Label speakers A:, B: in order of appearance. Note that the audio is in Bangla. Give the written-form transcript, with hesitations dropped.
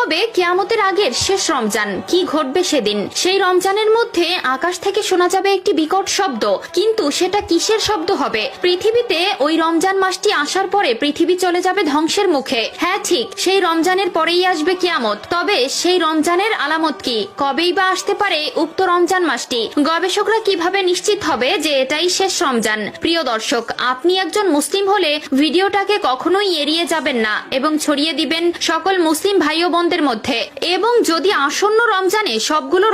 A: হবে কিয়ামতের আগের শেষ রমজান। কি ঘটবে সেদিন? সেই রমজানের মধ্যে আকাশ থেকে শোনা যাবে একটি বিকট শব্দ, কিন্তু সেটা কিসের শব্দ হবে? পৃথিবীতে ওই রমজান মাসটি আসার পরে পৃথিবী চলে যাবে ধ্বংসের মুখে। হ্যাঁ ঠিক, সেই রমজানের পরেই আসবে কিয়ামত। তবে সেই রমজানের আলামত কি? কবেই বা আসতে পারে উক্ত রমজান মাসটি? গবেষকরা কিভাবে নিশ্চিত হবে যে এটাই শেষ রমজান? প্রিয় দর্শক, আপনি একজন মুসলিম হলে ভিডিওটাকে কখনোই এড়িয়ে যাবেন না এবং ছড়িয়ে দিবেন সকল মুসলিম ভাই ও বোনদের মধ্যে। এবং যদি আসন্ন রমজানে সবগুলো